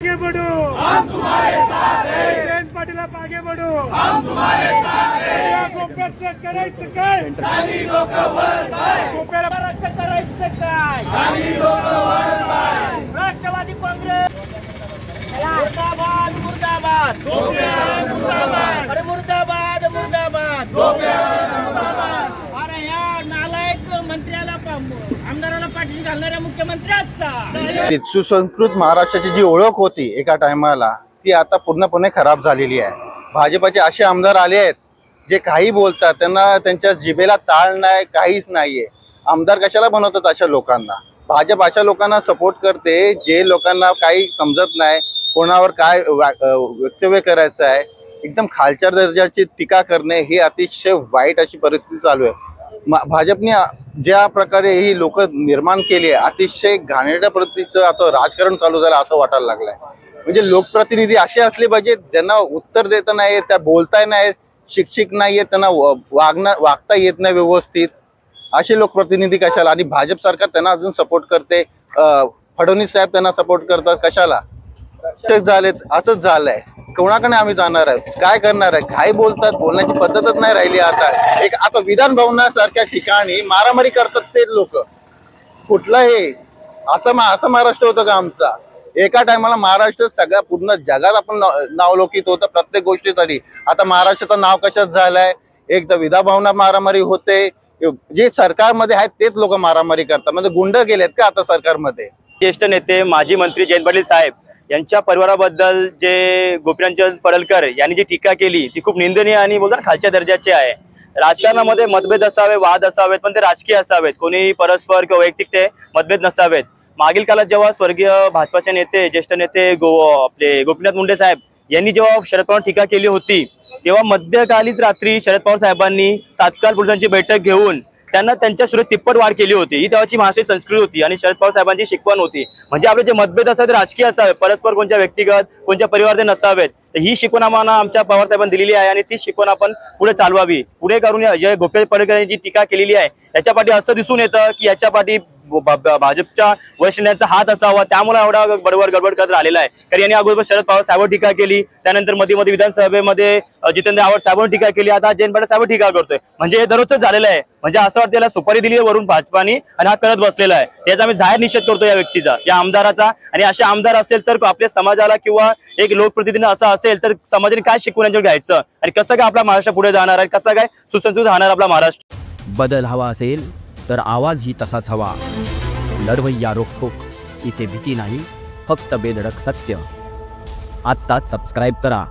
आगे बढ़ो, हम तुम्हारे साथ हैं। जयंत पाटील आप आगे बढ़ो, हम तुम्हारे साथ हैं। गोप्याचं करायचं काय? खाली लोक वर पाय. गोप्याला करायचं काय? खाली लोक वर पाय. राष्ट्रवादी काँग्रेस मुर्दाबाद मुर्दाबाद. गोप्या मुर्दाबाद. अरे मुर्दाबाद मुर्दाबाद. गोप्या मुर्दाबाद. अरे या नालायक मंत्र्याला आमदाराला पाठीशी घालणाऱ्या मुख्यमंत्र्याचा सुसंस्कृत महाराष्ट्राची जी ओळख होती एका टायमाला ती आता पूर्णपणे खराब झालेली आहे। भाजपचे असे आमदार आले आहेत जे काही बोलतात त्यांना त्यांच्या जिभेला ताळ नाही, काहीच नाहीये। आमदार कशाला बनवतात अशा लोकांना? भाजप अशा लोकांना सपोर्ट करते जे लोकांना काही समजत नाही, कोणावर काय वक्तव्य करायचं आहे, एकदम खालच्या दर्जाची टीका करणे ही अतिशय वाईट अशी परिस्थिती चालू आहे। भाजपने ज्या प्रकारे ही लोक निर्माण केली आहे अतिशय घाणेरड्या पद्धतीचं आता राजकारण चालू झालं असं वाटायला लागलंय। म्हणजे लोकप्रतिनिधी असे असले पाहिजे त्यांना उत्तर देता नाही, त्या बोलता नाही, शिक्षित नाहीये, त्यांना वागता येत नाही व्यवस्थित, असे लोकप्रतिनिधी कशाला? आणि भाजप सरकार त्यांना अजून सपोर्ट करते, फडणवीस साहेब त्यांना सपोर्ट करतात कशाला? झालेत असंच झालंय। कोणाकडे आम्ही जाणार आहे, काय करणार आहे, काय बोलतात, बोलण्याची पद्धतच नाही राहिली। आता विधान भवनासारख्या ठिकाणी मारामारी करतात ते लोक, कुठलं हे असं महाराष्ट्र होतं का आमचा? एका टायमाला महाराष्ट्र सगळ्या पूर्ण जगात आपण नावलौकिक होतं प्रत्येक गोष्टीसाठी। आता महाराष्ट्राचं नाव कशात झालंय? एक तर विधान भवनात मारामारी होते, जे सरकारमध्ये आहेत तेच लोक मारामारी करतात, म्हणजे गुंड गेलेत का आता सरकारमध्ये? ज्येष्ठ नेते माजी मंत्री जयंत पाटील साहेब यांच्या परिवाराबद्दल जे गोपीनाथ पडळकर यांनी जी टीका केली ती खूप निंदनीय आणि बोलतात खालच्या दर्जाची आहे। राजकारणामध्ये मतभेद असावे, वाद असावेत, पण ते राजकीय असावेत, कोणी परस्पर किंवा वैयक्तिक ते मतभेद नसावेत। मागील काळात जेव्हा स्वर्गीय भाजपाचे नेते ज्येष्ठ नेते आपले गोपीनाथ मुंडे साहेब यांनी जेव्हा शरद पवार टीका केली होती तेव्हा मध्यकालीच रात्री शरद पवार साहेबांनी तात्काळ पोलिसांची बैठक घेऊन त्यांना त्यांच्या सुरेत तिप्पट वाढ केली होती। ही तेव्हाची महाराष्ट्रीय संस्कृती होती आणि शरद पवार साहेबांची शिकवण होती। म्हणजे आपले जे मतभेद असावे ते राजकीय असावे, परस्पर कोणत्या व्यक्तिगत कोणत्या परिवाराचे नसावेत। ही शिकवण आम्हाला आमच्या पवार साहेबांनी दिलेली आहे आणि ती शिकवण आपण पुढे चालवावी। पुढे करून जे गोपीनाथ पडळकर यांनी जी टीका केलेली आहे याच्या पाठी असं दिसून येतं की याच्या पाठी भाजपच्या वरिष्ठ नेत्यांचा हात असावा, त्यामुळे एवढा गडबड करत आलेला आहे। कारण यांनी अगोदर शरद पवार साहेबांवर टीका केली, त्यानंतर मध्ये विधानसभेमध्ये जितेंद्र आव्हाड साहेबांवर टीका केली, आता जयंत पाटील साहेबांवर टीका करतोय। म्हणजे हे दररोजच झालेलं आहे। म्हणजे असं वाटतं याला सुपारी दिली आहे वरून भाजपाने आणि हा करत बसलेला आहे। याचा आम्ही जाहीर निषेध करतो या व्यक्तीचा, या आमदाराचा। आणि असे आमदार असेल तर आपल्या समाजाला किंवा एक लोकप्रतिनिधी असा असेल तर समाजाने काय शिकवून यांच्यावर घ्यायचं आणि कसं काय आपला महाराष्ट्र पुढे जाणार आहे, कसं काय सुसंस्कृत राहणार आपला महाराष्ट्र। बदल हवा असेल तर आवाज ही तसाच हवा। लढवय्या रोखोक, इथे भीती नाही, फक्त बेधडक सत्य। आत्ताच सबस्क्राइब करा।